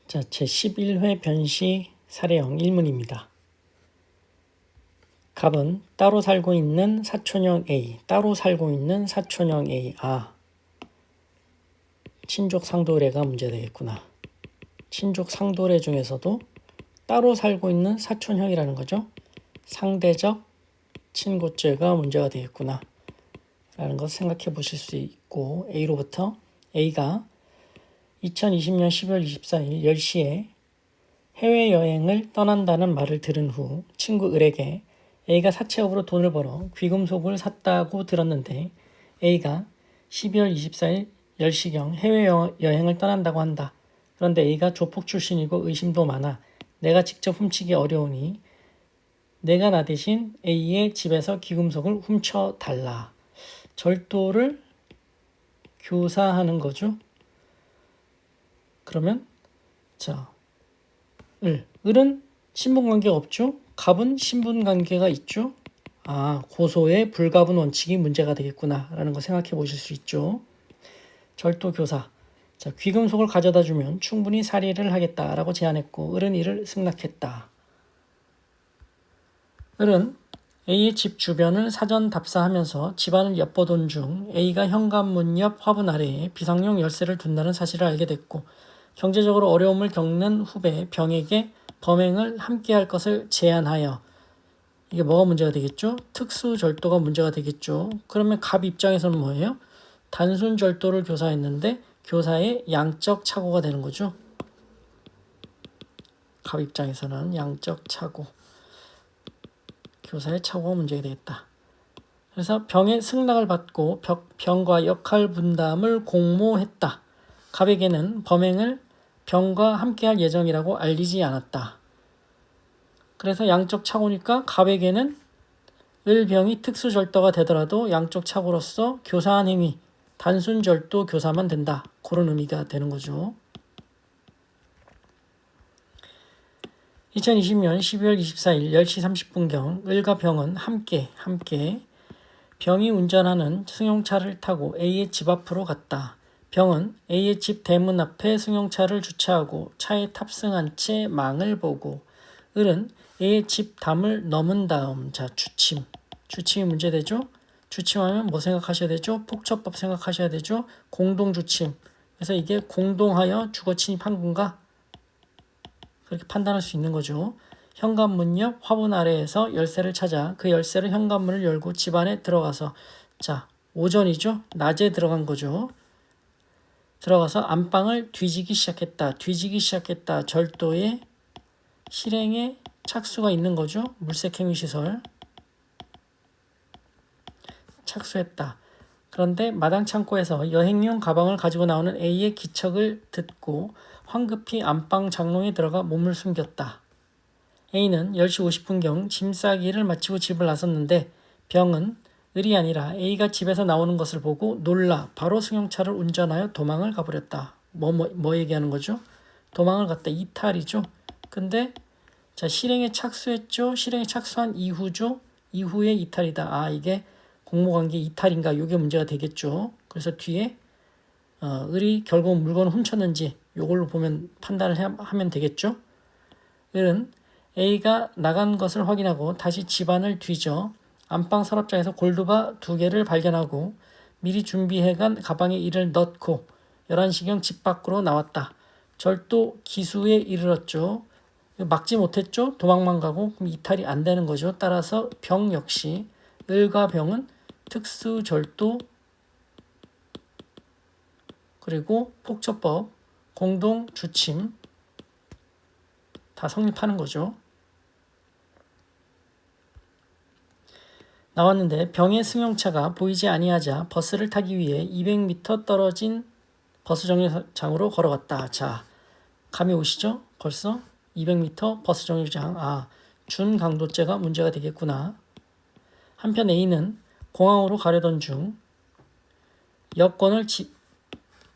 자, 제11회 변시 사례형 1문입니다. 갑은 따로 살고 있는 사촌형 A, 따로 살고 있는 사촌형 A. 친족 상도례가 문제되겠구나. 친족 상도례 중에서도 따로 살고 있는 사촌형이라는 거죠. 상대적 친고죄가 문제가 되겠구나 라는 것을 생각해 보실 수 있고, A로부터 A가 2020년 12월 24일 10시에 해외여행을 떠난다는 말을 들은 후 친구 을에게 A가 사채업으로 돈을 벌어 귀금속을 샀다고 들었는데, A가 12월 24일 10시경 해외여행을 떠난다고 한다. 그런데 A가 조폭 출신이고 의심도 많아 내가 직접 훔치기 어려우니 내가 나 대신 A의 집에서 귀금속을 훔쳐달라. 절도를 교사하는 거죠. 그러면 자, 을은 신분관계가 없죠. 갑은 신분관계가 있죠. 고소의 불가분 원칙이 문제가 되겠구나 라는 거 생각해 보실 수 있죠. 절도교사. 자, 귀금속을 가져다 주면 충분히 살해를 하겠다라고 제안했고 을은 이를 승낙했다. 을은 A의 집 주변을 사전 답사하면서 집안을 엿보던 중 A가 현관문 옆 화분 아래에 비상용 열쇠를 둔다는 사실을 알게 됐고, 경제적으로 어려움을 겪는 후배 병에게 범행을 함께할 것을 제안하여, 이게 뭐가 문제가 되겠죠? 특수절도가 문제가 되겠죠. 그러면 갑 입장에서는 뭐예요? 단순 절도를 교사했는데 교사의 양적 착오가 되는 거죠. 갑 입장에서는 양적 착오, 교사의 착오가 문제가 되겠다. 그래서 병의 승낙을 받고 병과 역할 분담을 공모했다. 갑에게는 범행을 병과 함께할 예정이라고 알리지 않았다. 그래서 양적 착오니까 갑에게는 을병이 특수절도가 되더라도 양적 착오로서 교사한 행위, 단순 절도 교사만 된다. 그런 의미가 되는 거죠. 2020년 12월 24일 10시 30분경 을과 병은 함께 병이 운전하는 승용차를 타고 A의 집 앞으로 갔다. 병은 A의 집 대문 앞에 승용차를 주차하고 차에 탑승한 채 망을 보고, 을은 A의 집 담을 넘은 다음, 주침이 문제되죠. 주침하면 뭐 생각하셔야 되죠? 폭처법 생각하셔야 되죠. 공동주침. 그래서 이게 공동하여 주거 침입한 건가? 그렇게 판단할 수 있는 거죠. 현관문 옆 화분 아래에서 열쇠를 찾아 그 열쇠로 현관문을 열고 집 안에 들어가서, 오전이죠. 낮에 들어간 거죠. 들어가서 안방을 뒤지기 시작했다. 절도의 실행에 착수가 있는 거죠. 물색행위시설. 착수했다. 그런데 마당 창고에서 여행용 가방을 가지고 나오는 A의 기척을 듣고 황급히 안방 장롱에 들어가 몸을 숨겼다. A는 10시 50분경 짐 싸기를 마치고 집을 나섰는데 병은 을이 아니라 A가 집에서 나오는 것을 보고 놀라 바로 승용차를 운전하여 도망을 가버렸다. 뭐 얘기하는 거죠? 도망을 갔다. 이탈이죠. 근데 실행에 착수했죠. 실행에 착수한 이후죠. 이후에 이탈이다. 이게 공모관계 이탈인가? 이게 문제가 되겠죠. 그래서 뒤에 을이 결국 물건을 훔쳤는지 이걸로 보면 판단을 하면 되겠죠. 을은 A가 나간 것을 확인하고 다시 집안을 뒤져 안방 서랍장에서 골드바 2개를 발견하고 미리 준비해간 가방에 이를 넣고 11시경 집 밖으로 나왔다. 절도 기수에 이르렀죠. 막지 못했죠. 도망만 가고 그럼 이탈이 안 되는 거죠. 따라서 병 역시 을과 병은 특수절도 그리고 폭처법, 공동주침 다 성립하는 거죠. 나왔는데 병의 승용차가 보이지 아니하자 버스를 타기 위해 200m 떨어진 버스 정류장으로 걸어갔다. 감이 오시죠? 벌써 200m 버스 정류장. 준강도죄가 문제가 되겠구나. 한편 A는 공항으로 가려던 중 여권을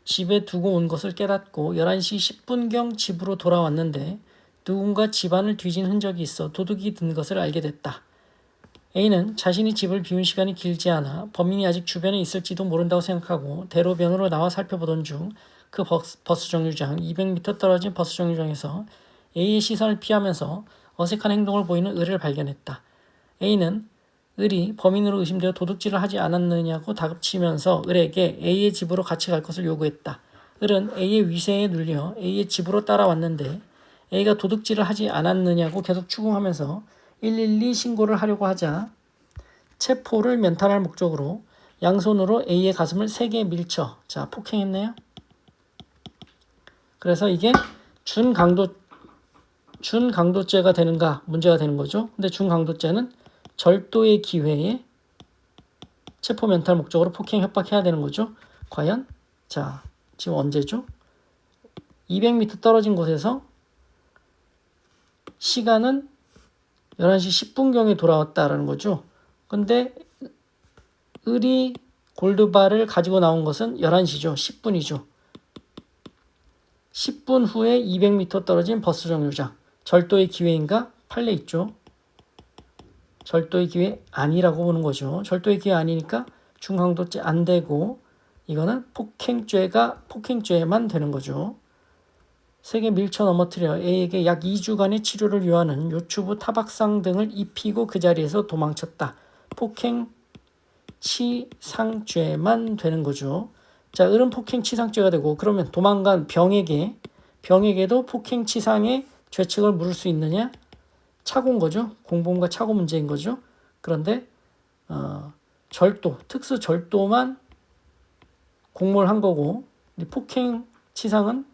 집에 두고 온 것을 깨닫고 11시 10분경 집으로 돌아왔는데 누군가 집안을 뒤진 흔적이 있어 도둑이 든 것을 알게 됐다. A는 자신이 집을 비운 시간이 길지 않아 범인이 아직 주변에 있을지도 모른다고 생각하고 대로변으로 나와 살펴보던 중 그 버스 정류장 200m 떨어진 버스 정류장에서 A의 시선을 피하면서 어색한 행동을 보이는 을을 발견했다. A는 을이 범인으로 의심되어 도둑질을 하지 않았느냐고 다급치면서 을에게 A의 집으로 같이 갈 것을 요구했다. 을은 A의 위세에 눌려 A의 집으로 따라왔는데 A가 도둑질을 하지 않았느냐고 계속 추궁하면서 112 신고를 하려고 하자 체포를 면탈할 목적으로 양손으로 A의 가슴을 세게 밀쳐 폭행했네요. 그래서 이게 준강도죄가 되는가 문제가 되는 거죠. 근데 준강도죄는 절도의 기회에 체포 면탈 목적으로 폭행 협박해야 되는 거죠. 과연 지금 언제죠? 200m 떨어진 곳에서 시간은 11시 10분경에 돌아왔다라는 거죠. 근데 을이 골드바를 가지고 나온 것은 11시죠. 10분이죠. 10분 후에 200m 떨어진 버스 정류장. 절도의 기회인가? 판례 있죠. 절도의 기회 아니라고 보는 거죠. 절도의 기회 아니니까 중강도죄 안 되고 이거는 폭행죄만 되는 거죠. 세게 밀쳐 넘어뜨려 A에게 약 2주간의 치료를 요하는 요추부 타박상 등을 입히고 그 자리에서 도망쳤다. 폭행치상죄만 되는 거죠. 을은 폭행치상죄가 되고 그러면 도망간 병에게도 폭행치상의 죄책을 물을 수 있느냐? 착오인 거죠. 공범과 착오 문제인 거죠. 그런데 특수 절도만 공모를 한 거고 폭행치상은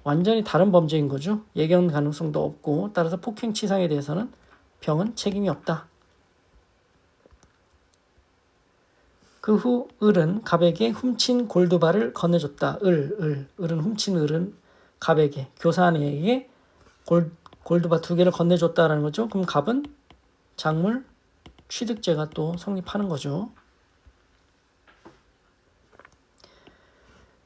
완전히 다른 범죄인 거죠. 예견 가능성도 없고 따라서 폭행치상에 대해서는 병은 책임이 없다. 그 후 을은 갑에게 훔친 골드바를 건네줬다. 을은 훔친 을은 갑에게 교사에게 골드바 2개를 건네줬다라는 거죠. 그럼 갑은 작물 취득죄가 또 성립하는 거죠.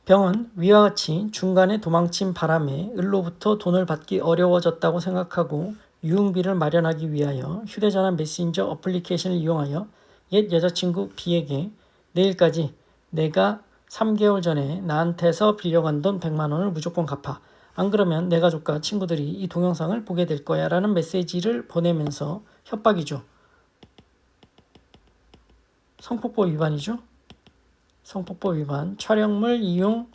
병은 위와 같이 중간에 도망친 바람에 을로부터 돈을 받기 어려워졌다고 생각하고 유흥비를 마련하기 위하여 휴대전화 메신저 어플리케이션을 이용하여 옛 여자친구 B에게 내일까지 내가 3개월 전에 나한테서 빌려간 돈 100만 원을 무조건 갚아. 안 그러면 내 가족과 친구들이 이 동영상을 보게 될 거야 라는 메시지를 보내면서 협박이죠. 성폭법 위반이죠. 성폭법 위반, 촬영물 이용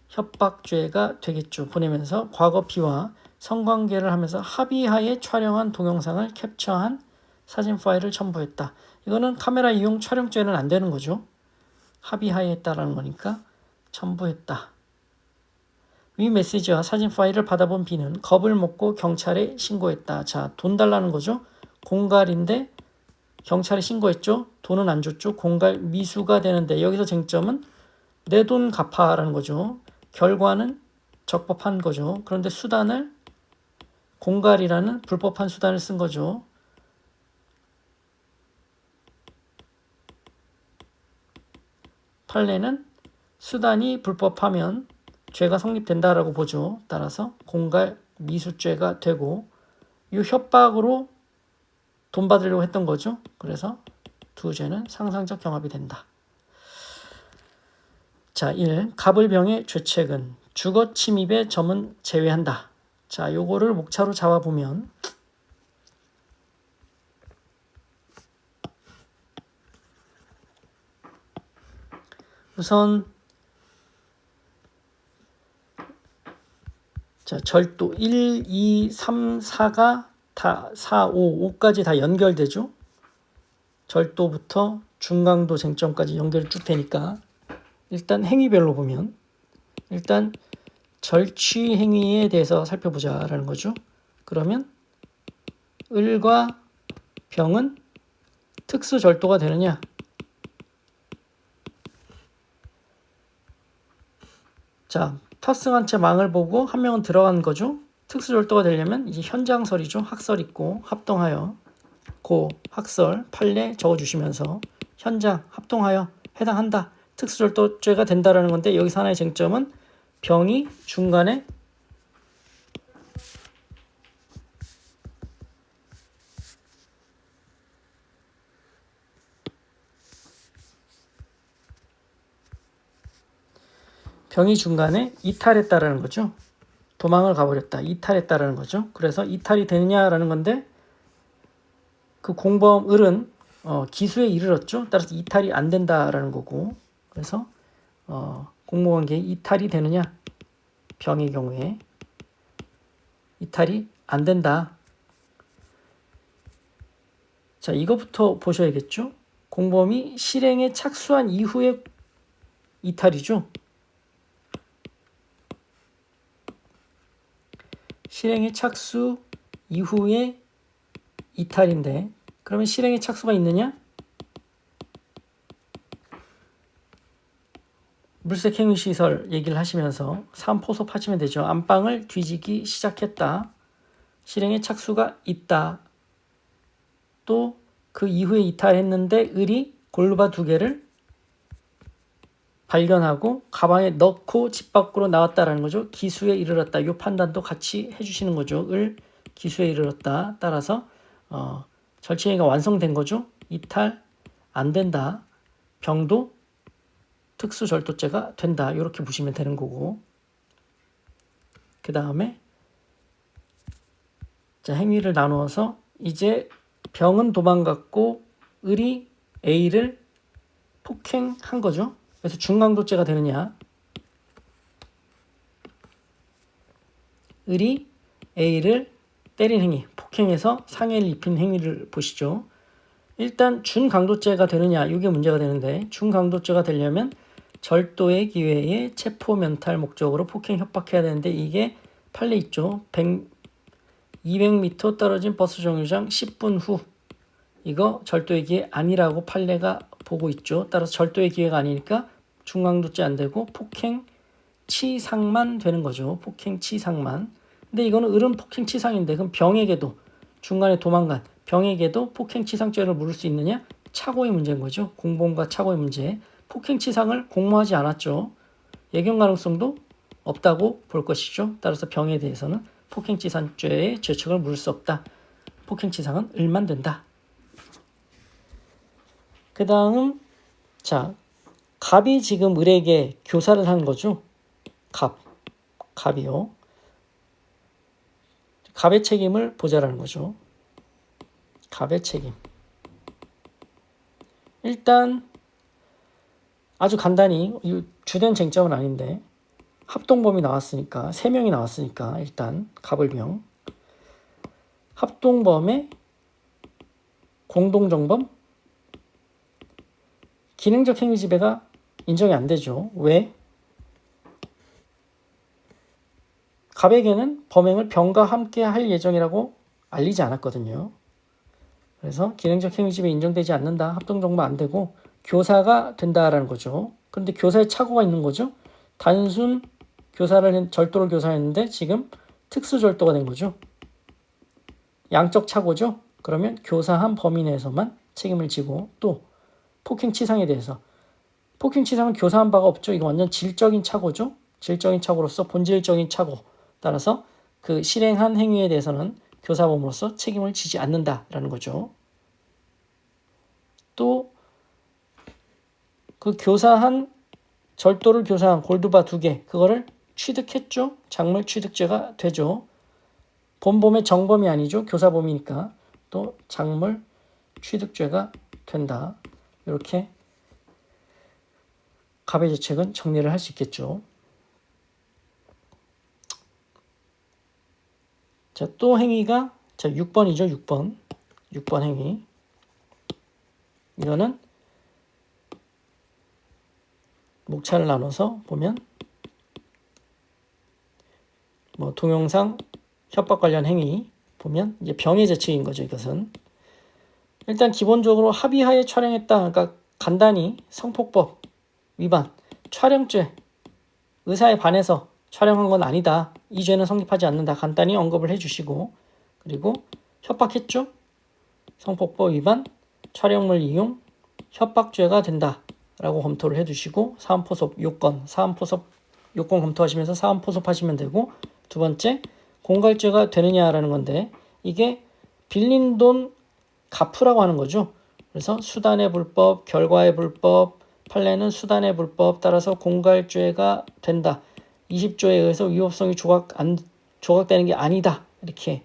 협박죄가 되겠죠. 보내면서 과거 B와 성관계를 하면서 합의하에 촬영한 동영상을 캡처한 사진 파일을 첨부했다. 이거는 카메라 이용 촬영죄는 안 되는 거죠. 합의하에 했다라는 거니까 첨부했다. 위 메시지와 사진 파일을 받아본 B는 겁을 먹고 경찰에 신고했다. 돈 달라는 거죠. 공갈인데 경찰에 신고했죠. 돈은 안 줬죠. 공갈 미수가 되는데 여기서 쟁점은 내 돈 갚아라는 거죠. 결과는 적법한 거죠. 그런데 수단을 공갈이라는 불법한 수단을 쓴 거죠. 판례는 수단이 불법하면 죄가 성립된다라고 보죠. 따라서 공갈 미수죄가 되고 이 협박으로 돈 받으려고 했던 거죠. 그래서 두 죄는 상상적 경합이 된다. 1. 갑을병의 죄책은 주거 침입의 점은 제외한다. 요거를 목차로 잡아보면 우선 절도 1, 2, 3, 4가 다 4, 5, 5까지 다 연결되죠. 절도부터 중강도 쟁점까지 연결이 쭉 되니까 일단 행위별로 보면 일단 절취 행위에 대해서 살펴보자라는 거죠. 그러면 을과 병은 특수 절도가 되느냐? 탑승한 채 망을 보고 한 명은 들어간 거죠. 특수 절도가 되려면 이제 현장설이죠. 학설 있고 합동하여 고 학설 판례 적어주시면서 현장 합동하여 해당한다. 특수절도죄가 된다라는 건데 여기서 하나의 쟁점은 병이 중간에 병이 중간에 이탈했다라는 거죠. 도망을 가버렸다. 이탈했다라는 거죠. 그래서 이탈이 되느냐라는 건데 그 공범 을은 기수에 이르렀죠. 따라서 이탈이 안 된다라는 거고 그래서 공모관계에 이탈이 되느냐 병의 경우에 이탈이 안 된다. 자, 이거부터 보셔야겠죠. 공범이 실행에 착수한 이후에 이탈이죠. 실행에 착수 이후에 이탈인데 그러면 실행에 착수가 있느냐? 물색 행위 시설 얘기를 하시면서 3포섭 하시면 되죠. 안방을 뒤지기 시작했다. 실행에 착수가 있다. 또 그 이후에 이탈했는데 을이 골루바 2개를 발견하고 가방에 넣고 집 밖으로 나왔다라는 거죠. 기수에 이르렀다. 이 판단도 같이 해주시는 거죠. 을 기수에 이르렀다. 따라서 절취행위가 완성된 거죠. 이탈 안 된다. 병도 특수절도죄가 된다. 이렇게 보시면 되는 거고 그 다음에 자, 행위를 나누어서 이제 병은 도망갔고 을이 A를 폭행한 거죠. 그래서 중강도죄가 되느냐? 을이 A를 때린 행위, 폭행해서 상해를 입힌 행위를 보시죠. 일단 준강도죄가 되느냐? 이게 문제가 되는데 준강도죄가 되려면 절도의 기회에 체포 면탈 목적으로 폭행 협박해야 되는데 이게 판례 있죠. 200m 떨어진 버스 정류장 10분 후 이거 절도의 기회 아니라고 판례가 보고 있죠. 따라서 절도의 기회가 아니니까 중강도죄 안 되고 폭행치상만 되는 거죠. 폭행치상만. 근데 이거는 을은 폭행치상인데 그럼 병에게도 중간에 도망간 병에게도 폭행치상죄를 물을 수 있느냐? 착오의 문제인 거죠. 공범과 착오의 문제. 폭행치상을 공모하지 않았죠. 예견 가능성도 없다고 볼 것이죠. 따라서 병에 대해서는 폭행치상죄의 죄책을 물을 수 없다. 폭행치상은 을만 된다. 그 다음 자 갑이 지금 을에게 교사를 한 거죠. 갑이요. 갑의 책임을 보자라는 거죠. 갑의 책임. 일단 아주 간단히 주된 쟁점은 아닌데 합동범이 나왔으니까 3명이 나왔으니까 일단 갑을병 합동범의 공동정범 기능적 행위 지배가 인정이 안 되죠. 왜? 갑에게는 범행을 병과 함께 할 예정이라고 알리지 않았거든요. 그래서 기능적 행위 지배 인정되지 않는다. 합동정범 안 되고 교사가 된다라는 거죠. 그런데 교사에 착오가 있는 거죠. 단순 절도를 교사했는데 지금 특수절도가 된 거죠. 양적 착오죠. 그러면 교사한 범위 내에서만 책임을 지고 또 폭행치상에 대해서 폭행치상은 교사한 바가 없죠. 이거 완전 질적인 착오죠. 질적인 착오로서 본질적인 착오 따라서 그 실행한 행위에 대해서는 교사범으로서 책임을 지지 않는다라는 거죠. 또 그 절도를 교사한 골두바 2개 그거를 취득했죠. 작물 취득죄가 되죠. 본범의 정범이 아니죠. 교사범이니까 또 작물 취득죄가 된다. 이렇게 갑의 죄책은 정리를 할 수 있겠죠. 자, 또 행위가 6번이죠. 6번 행위. 이거는 목차를 나눠서 보면 동영상 협박 관련 행위 보면 이제 병의 죄책인 거죠. 이것은 일단 기본적으로 합의하에 촬영했다. 그러니까 간단히 성폭법 위반, 촬영죄, 의사에 반해서 촬영한 건 아니다. 이 죄는 성립하지 않는다. 간단히 언급을 해주시고 그리고 협박했죠. 성폭법 위반, 촬영물 이용, 협박죄가 된다. 라고 검토를 해두시고 사안포섭 요건 검토하시면서 사안포섭 하시면 되고 두 번째 공갈죄가 되느냐라는 건데 이게 빌린 돈 갚으라고 하는 거죠. 그래서 수단의 불법, 결과의 불법, 판례는 수단의 불법 따라서 공갈죄가 된다. 20조에 의해서 위법성이 조각되는 게 아니다. 이렇게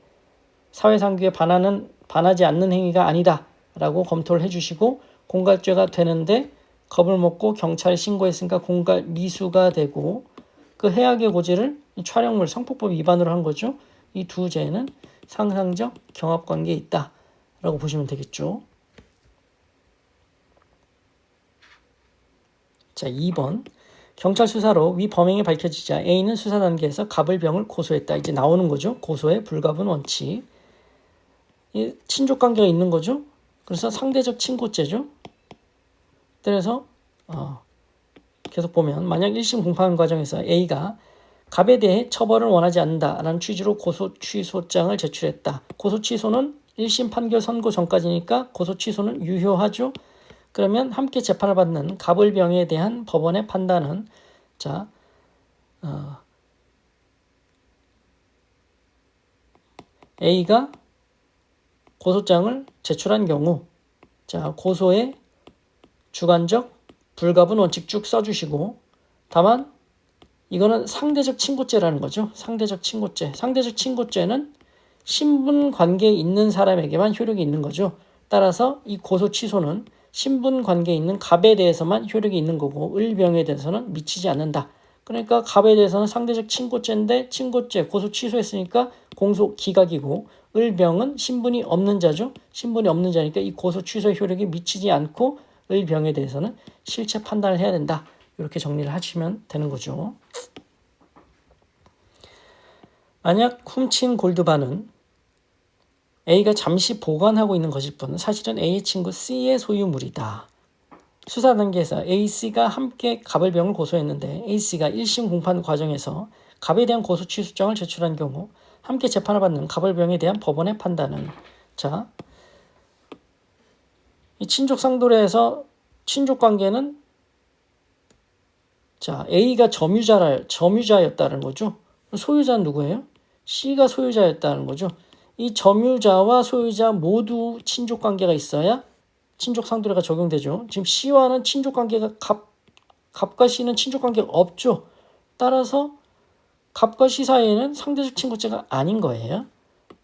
사회상규에 반하지 않는 행위가 아니다. 라고 검토를 해주시고 공갈죄가 되는데 겁을 먹고 경찰에 신고했으니까 공갈 미수가 되고 그 해악의 고지를 촬영물 성폭법 위반으로 한 거죠. 이 두 죄는 상상적 경합관계에 있다. 라고 보시면 되겠죠. 자, 2번. 경찰 수사로 위 범행이 밝혀지자 A는 수사 단계에서 갑을병을 고소했다. 이제 나오는 거죠. 고소의 불가분 원칙. 친족 관계가 있는 거죠. 그래서 상대적 친고죄죠. 그래서 계속 보면 만약 1심 공판 과정에서 A가 갑에 대해 처벌을 원하지 않는다라는 취지로 고소 취소장을 제출했다. 고소 취소는 1심 판결 선고 전까지니까 고소 취소는 유효하죠. 그러면 함께 재판을 받는 갑을병에 대한 법원의 판단은 자 A가 고소장을 제출한 경우 자 고소의 주관적 불가분 원칙 쭉 써주시고 다만 이거는 상대적 친고죄라는 거죠. 상대적 친고죄. 상대적 친고죄는 신분 관계에 있는 사람에게만 효력이 있는 거죠. 따라서 이 고소 취소는 신분 관계에 있는 갑에 대해서만 효력이 있는 거고 을병에 대해서는 미치지 않는다. 그러니까 갑에 대해서는 상대적 친고죄인데 친고죄 고소 취소했으니까 공소 기각이고 을병은 신분이 없는 자죠. 신분이 없는 자니까 이 고소 취소 효력이 미치지 않고 을병에 대해서는 실체 판단을 해야 된다. 이렇게 정리를 하시면 되는 거죠. 만약 훔친 골드바는 A가 잠시 보관하고 있는 것일 뿐 사실은 A의 친구 C의 소유물이다. 수사 단계에서 A, C가 함께 갑을병을 고소했는데 A, C가 1심 공판 과정에서 갑에 대한 고소 취소장을 제출한 경우 함께 재판을 받는 갑을병에 대한 법원의 판단은 자, 이 친족 상도례에서 친족 관계는 자, A가 점유자였다는 거죠. 소유자는 누구예요? C가 소유자였다는 거죠. 이 점유자와 소유자 모두 친족 관계가 있어야 친족 상도례가 적용되죠. 지금 C와는 친족 관계가 갑과 C는 친족 관계가 없죠. 따라서 갑과 C 사이에는 상대적 친고죄가 아닌 거예요.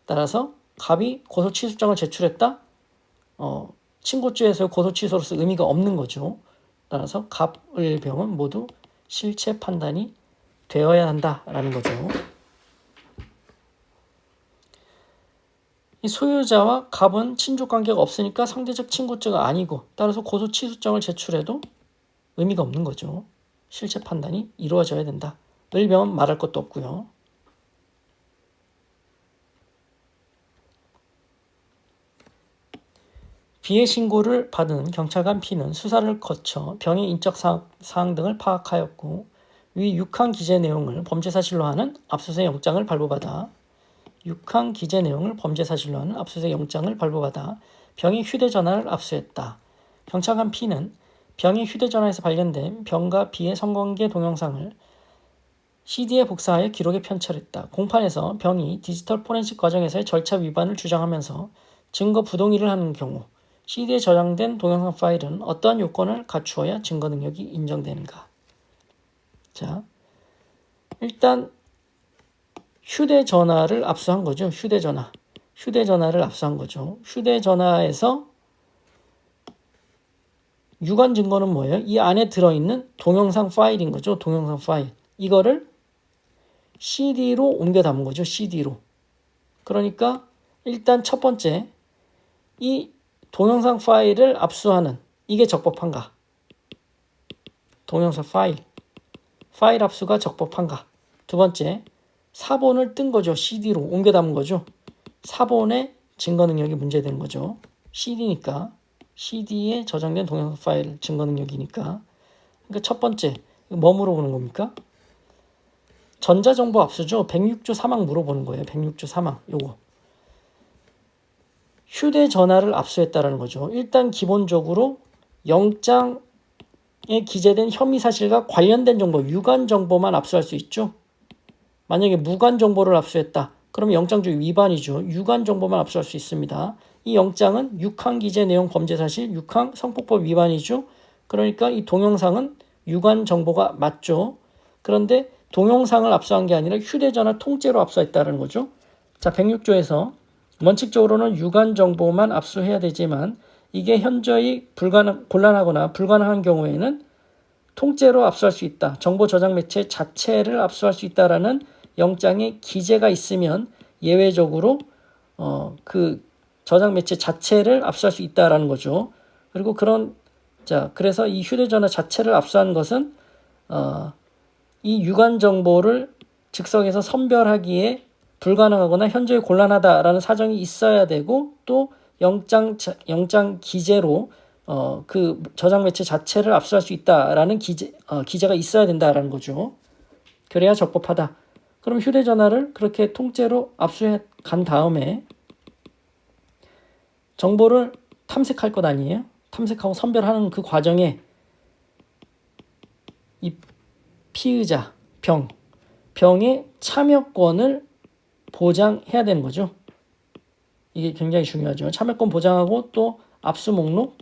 따라서 갑이 고소 취소장을 제출했다. 친고죄에서 고소 취소로서 의미가 없는 거죠. 따라서 갑을병은 모두 실체 판단이 되어야 한다라는 거죠. 이 소유자와 갑은 친족 관계가 없으니까 상대적 친고죄가 아니고 따라서 고소 취소장을 제출해도 의미가 없는 거죠. 실체 판단이 이루어져야 된다. 을병은 말할 것도 없고요. B의 신고를 받은 경찰관 P는 수사를 거쳐 병의 인적 사항 등을 파악하였고 위 6항 기재 내용을 범죄 사실로 하는 압수수색 영장을 발부받아 6항 기재 내용을 범죄 사실로 하는 압수수색 영장을 발부받아 병의 휴대전화를 압수했다. 경찰관 P는 병의 휴대전화에서 발견된 병과 B의 성관계 동영상을 CD에 복사하여 기록에 편철했다. 공판에서 병이 디지털 포렌식 과정에서의 절차 위반을 주장하면서 증거 부동의를 하는 경우 CD에 저장된 동영상 파일은 어떠한 요건을 갖추어야 증거 능력이 인정되는가? 자, 일단 휴대전화를 압수한 거죠. 휴대전화를 압수한 거죠. 휴대전화에서 유관 증거는 뭐예요? 이 안에 들어있는 동영상 파일인 거죠. 동영상 파일. 이거를 CD로 옮겨 담은 거죠. CD로. 그러니까 일단 첫 번째 이 동영상 파일을 압수하는 이게 적법한가? 동영상 파일 압수가 적법한가? 두 번째 사본을 뜬 거죠. CD로 옮겨 담은 거죠. 사본의 증거 능력이 문제되는 거죠. CD니까 CD에 저장된 동영상 파일 증거 능력이니까. 그러니까 첫 번째 뭐 물어보는 겁니까? 전자정보 압수죠. 106조 3항 물어보는 거예요. 106조 3항 요거. 휴대전화를 압수했다라는 거죠. 일단 기본적으로 영장에 기재된 혐의 사실과 관련된 정보, 유관 정보만 압수할 수 있죠. 만약에 무관 정보를 압수했다. 그러면 영장주의 위반이죠. 유관 정보만 압수할 수 있습니다. 이 영장은 6항 기재 내용 범죄 사실, 6항 성폭법 위반이죠. 그러니까 이 동영상은 유관 정보가 맞죠. 그런데 동영상을 압수한 게 아니라 휴대전화 통째로 압수했다는 거죠. 자, 106조에서 원칙적으로는 유관 정보만 압수해야 되지만 이게 현저히 곤란하거나 불가능한 경우에는 통째로 압수할 수 있다. 정보 저장 매체 자체를 압수할 수 있다라는 영장에 기재가 있으면 예외적으로 그 저장 매체 자체를 압수할 수 있다라는 거죠. 그리고 그래서 이 휴대전화 자체를 압수한 것은 이 유관 정보를 즉석에서 선별하기에 불가능하거나 현저히 곤란하다라는 사정이 있어야 되고 또 영장 기재로 그 저장 매체 자체를 압수할 수 있다라는 기재가 있어야 된다라는 거죠. 그래야 적법하다. 그럼 휴대전화를 그렇게 통째로 압수해 간 다음에 정보를 탐색할 것 아니에요? 탐색하고 선별하는 그 과정에 이 피의자, 병의 참여권을 보장해야 되는 거죠. 이게 굉장히 중요하죠. 참여권 보장하고 또 압수 목록,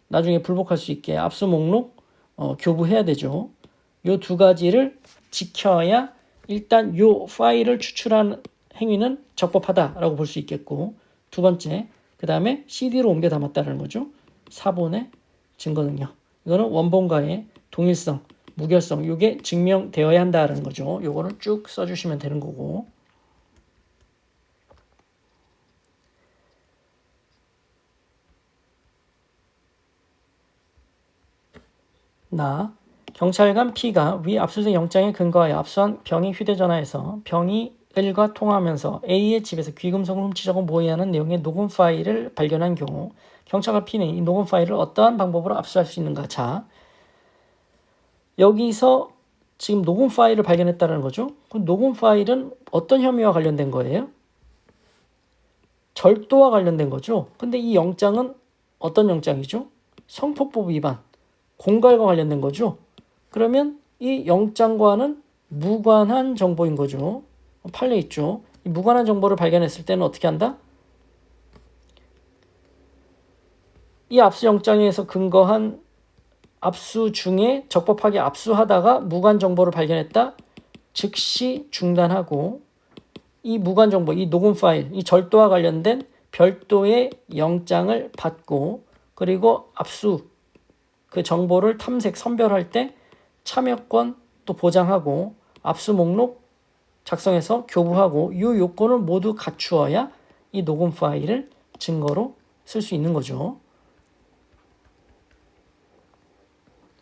나중에 불복할 수 있게 압수 목록 교부해야 되죠. 요 두 가지를 지켜야 일단 요 파일을 추출한 행위는 적법하다라고 볼 수 있겠고, 두 번째, 그 다음에 CD로 옮겨 담았다는 거죠. 사본의 증거 능력. 이거는 원본과의 동일성, 무결성, 이게 증명되어야 한다는 거죠. 요거는 쭉 써주시면 되는 거고. 경찰관 P가 위 압수수색 영장에 근거하여 압수한 병의 휴대전화에서 병이 L과 통화하면서 A의 집에서 귀금속을 훔치자고 모의하는 내용의 녹음 파일을 발견한 경우 경찰관 P는 이 녹음 파일을 어떠한 방법으로 압수할 수 있는가? 자, 여기서 지금 녹음 파일을 발견했다는 거죠. 그 녹음 파일은 어떤 혐의와 관련된 거예요? 절도와 관련된 거죠. 근데 이 영장은 어떤 영장이죠? 성폭법 위반, 공갈과 관련된 거죠. 그러면 이 영장과는 무관한 정보인 거죠. 판례 있죠. 이 무관한 정보를 발견했을 때는 어떻게 한다? 이 압수영장에서 근거한 압수 중에 적법하게 압수하다가 무관 정보를 발견했다. 즉시 중단하고 이 무관 정보, 이 녹음 파일, 이 절도와 관련된 별도의 영장을 받고 그리고 압수 그 정보를 탐색, 선별할 때 참여권 또 보장하고 압수 목록 작성해서 교부하고 이 요건을 모두 갖추어야 이 녹음 파일을 증거로 쓸 수 있는 거죠.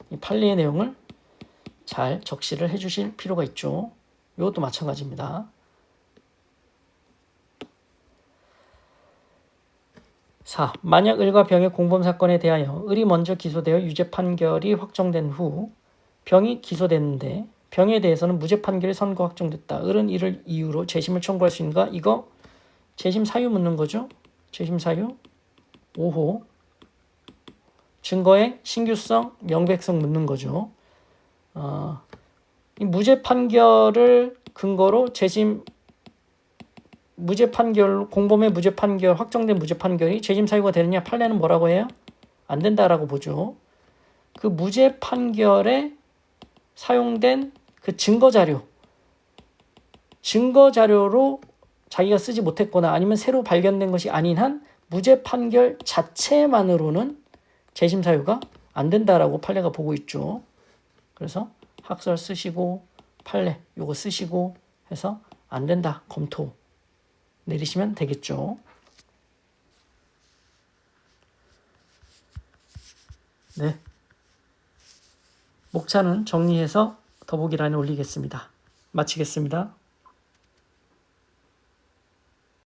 이 판례의 내용을 잘 적시를 해주실 필요가 있죠. 이것도 마찬가지입니다. 4. 만약 을과 병의 공범 사건에 대하여 을이 먼저 기소되어 유죄 판결이 확정된 후 병이 기소됐는데 병에 대해서는 무죄 판결이 선고 확정됐다. 을은 이를 이유로 재심을 청구할 수 있는가? 이거 재심 사유 묻는 거죠. 재심 사유 5호 증거의 신규성, 명백성 묻는 거죠. 이 무죄 판결을 근거로 재심 무죄 판결, 공범의 무죄 판결, 확정된 무죄 판결이 재심 사유가 되느냐? 판례는 뭐라고 해요? 안 된다라고 보죠. 그 무죄 판결에 사용된 그 증거 자료로 자기가 쓰지 못했거나 아니면 새로 발견된 것이 아닌 한 무죄 판결 자체만으로는 재심 사유가 안 된다라고 판례가 보고 있죠. 그래서 학설 쓰시고 판례 요거 쓰시고 해서 안 된다 검토 내리시면 되겠죠. 네. 목차는 정리해서 더보기란에 올리겠습니다. 마치겠습니다.